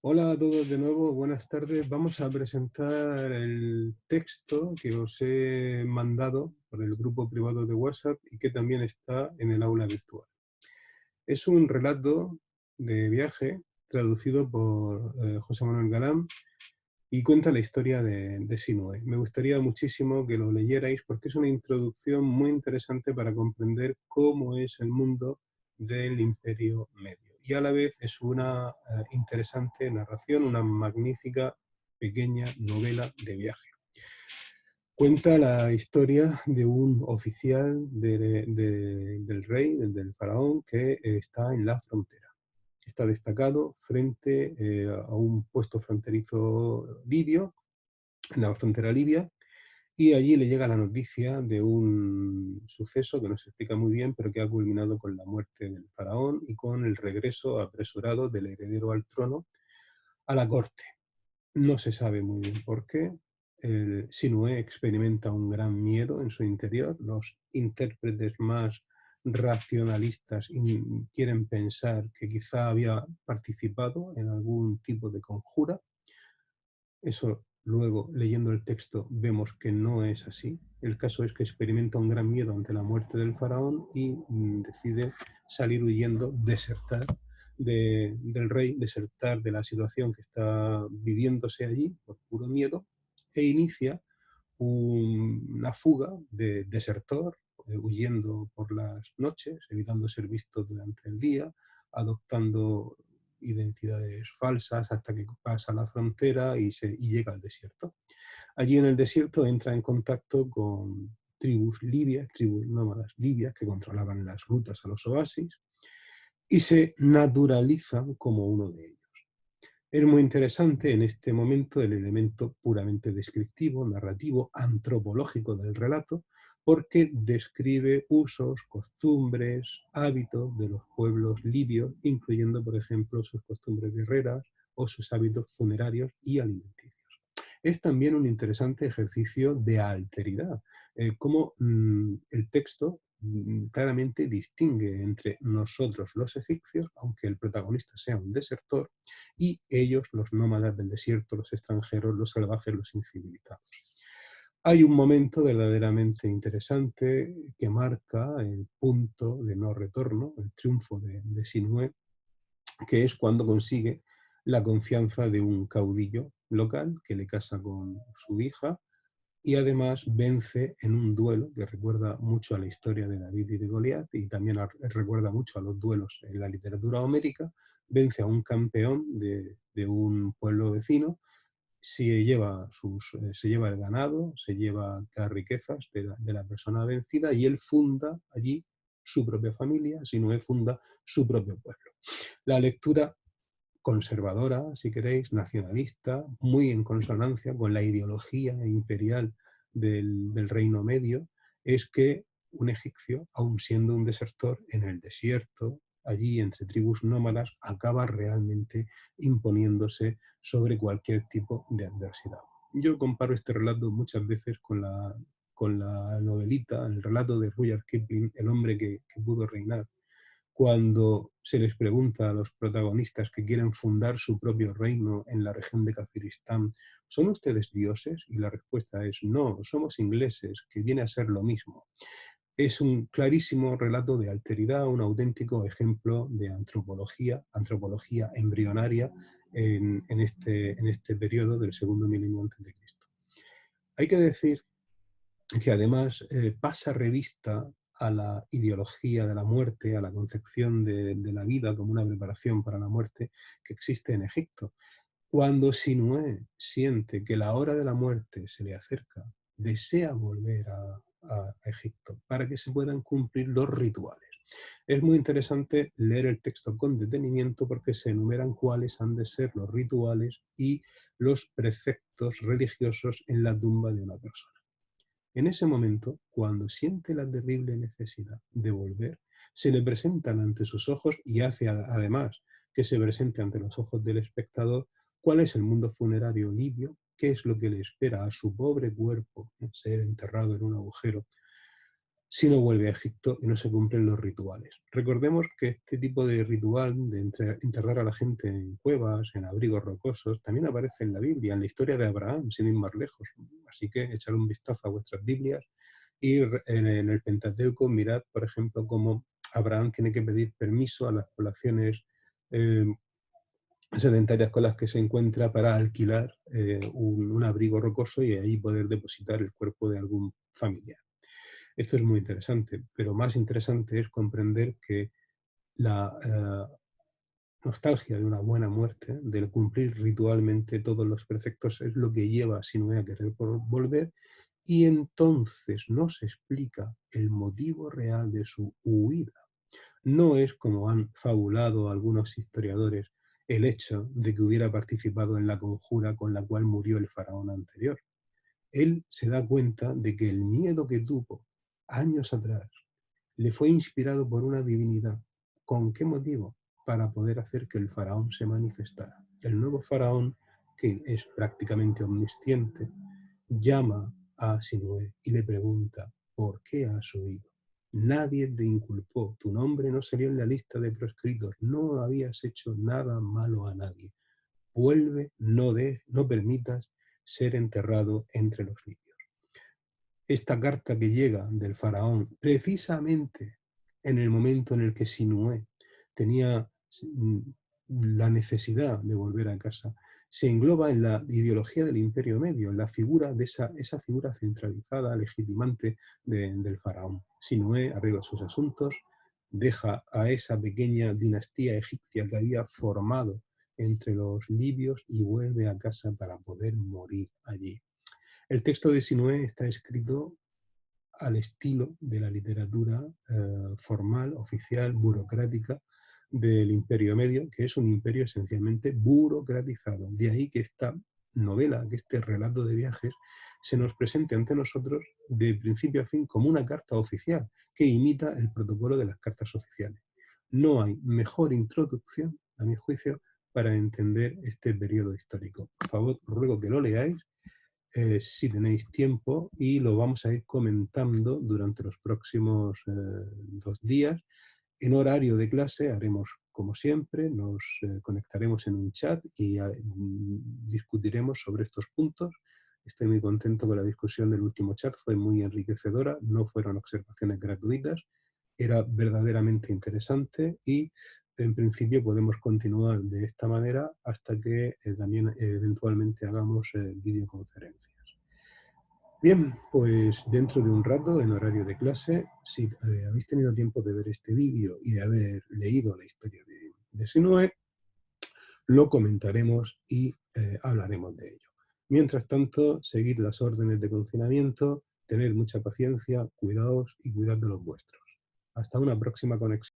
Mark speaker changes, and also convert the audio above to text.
Speaker 1: Hola a todos de nuevo, buenas tardes. Vamos a presentar el texto que os he mandado por el grupo privado de WhatsApp y que también está en el aula virtual. Es un relato de viaje traducido por José Manuel Galán y cuenta la historia de Sinué. Me gustaría muchísimo que lo leyerais porque es una introducción muy interesante para comprender cómo es el mundo del Imperio Medio. Y a la vez es una interesante narración, una magnífica pequeña novela de viaje. Cuenta la historia de un oficial del rey, del faraón, que está en la frontera. Está destacado frente a un puesto fronterizo libio, en la frontera libia, y allí le llega la noticia de un suceso que no se explica muy bien, pero que ha culminado con la muerte del faraón y con el regreso apresurado del heredero al trono a la corte. No se sabe muy bien por qué. Sinué experimenta un gran miedo en su interior. Los intérpretes más racionalistas quieren pensar que quizá había participado en algún tipo de conjura. Eso luego, leyendo el texto, vemos que no es así. El caso es que experimenta un gran miedo ante la muerte del faraón y decide salir huyendo, desertar del rey, desertar de la situación que está viviéndose allí por puro miedo, e inicia una fuga de desertor, huyendo por las noches, evitando ser visto durante el día, adoptando identidades falsas hasta que pasa la frontera y llega al desierto. Allí en el desierto entra en contacto con tribus libias, tribus nómadas libias que controlaban las rutas a los oasis y se naturalizan como uno de ellos. Es muy interesante en este momento el elemento puramente descriptivo, narrativo, antropológico del relato, porque describe usos, costumbres, hábitos de los pueblos libios, incluyendo, por ejemplo, sus costumbres guerreras o sus hábitos funerarios y alimenticios. Es también un interesante ejercicio de alteridad, cómo el texto claramente distingue entre nosotros los egipcios, aunque el protagonista sea un desertor, y ellos, los nómadas del desierto, los extranjeros, los salvajes, los incivilizados. Hay un momento verdaderamente interesante que marca el punto de no retorno, el triunfo de Sinué, que es cuando consigue la confianza de un caudillo local que le casa con su hija y además vence en un duelo que recuerda mucho a la historia de David y de Goliat y también recuerda mucho a los duelos en la literatura homérica. Vence a un campeón de un pueblo vecino, se lleva el ganado, se lleva las riquezas de la persona vencida y él funda allí su propia familia, si no funda su propio pueblo. La lectura conservadora, si queréis, nacionalista, muy en consonancia con la ideología imperial del Reino Medio, es que un egipcio, aun siendo un desertor en el desierto, allí entre tribus nómadas, acaba realmente imponiéndose sobre cualquier tipo de adversidad. Yo comparo este relato muchas veces con la novelita, el relato de Rudyard Kipling, El hombre que pudo reinar, cuando se les pregunta a los protagonistas que quieren fundar su propio reino en la región de Kafiristán, ¿son ustedes dioses? Y la respuesta es no, somos ingleses, que viene a ser lo mismo. Es un clarísimo relato de alteridad, un auténtico ejemplo de antropología embrionaria en este periodo del segundo milenio antes de Cristo. Hay que decir que además pasa revista a la ideología de la muerte, a la concepción de la vida como una preparación para la muerte que existe en Egipto. Cuando Sinué siente que la hora de la muerte se le acerca, desea volver a Egipto para que se puedan cumplir los rituales. Es muy interesante leer el texto con detenimiento porque se enumeran cuáles han de ser los rituales y los preceptos religiosos en la tumba de una persona. En ese momento, cuando siente la terrible necesidad de volver, se le presentan ante sus ojos y hace además que se presente ante los ojos del espectador cuál es el mundo funerario libio, qué es lo que le espera a su pobre cuerpo, ser enterrado en un agujero. si no vuelve a Egipto y no se cumplen los rituales. Recordemos que este tipo de ritual de enterrar a la gente en cuevas, en abrigos rocosos, también aparece en la Biblia, en la historia de Abraham, sin ir más lejos. Así que echar un vistazo a vuestras Biblias y en el Pentateuco mirad, por ejemplo, cómo Abraham tiene que pedir permiso a las poblaciones sedentarias con las que se encuentra para alquilar un abrigo rocoso y ahí poder depositar el cuerpo de algún familiar. Esto es muy interesante, pero más interesante es comprender que la nostalgia de una buena muerte, del cumplir ritualmente todos los preceptos, es lo que lleva a Sinué a querer volver, y entonces nos explica el motivo real de su huida. No es, como han fabulado algunos historiadores, el hecho de que hubiera participado en la conjura con la cual murió el faraón anterior. Él se da cuenta de que el miedo que tuvo años atrás le fue inspirado por una divinidad. ¿Con qué motivo? Para poder hacer que el faraón se manifestara. El nuevo faraón, que es prácticamente omnisciente, llama a Sinué y le pregunta: ¿por qué has huido? Nadie te inculpó, tu nombre no salió en la lista de proscritos, no habías hecho nada malo a nadie. Vuelve, no permitas ser enterrado entre los libios. Esta carta que llega del faraón, precisamente en el momento en el que Sinué tenía la necesidad de volver a casa, se engloba en la ideología del Imperio Medio, en la figura de esa figura centralizada, legitimante del faraón. Sinué arregla sus asuntos, deja a esa pequeña dinastía egipcia que había formado entre los libios y vuelve a casa para poder morir allí. El texto de Sinué está escrito al estilo de la literatura formal, oficial, burocrática del Imperio Medio, que es un imperio esencialmente burocratizado. De ahí que esta novela, que este relato de viajes, se nos presente ante nosotros de principio a fin como una carta oficial, que imita el protocolo de las cartas oficiales. No hay mejor introducción, a mi juicio, para entender este periodo histórico. Por favor, os ruego que lo leáis si tenéis tiempo, y lo vamos a ir comentando durante los próximos 2 días. En horario de clase haremos como siempre, nos conectaremos en un chat y discutiremos sobre estos puntos. Estoy muy contento con la discusión del último chat, fue muy enriquecedora, no fueron observaciones gratuitas, era verdaderamente interesante y en principio podemos continuar de esta manera hasta que también eventualmente hagamos videoconferencias. Bien, pues dentro de un rato, en horario de clase, si habéis tenido tiempo de ver este vídeo y de haber leído la historia de Sinué, lo comentaremos y hablaremos de ello. Mientras tanto, seguid las órdenes de confinamiento, tened mucha paciencia, cuidaos y cuidad de los vuestros. Hasta una próxima conexión.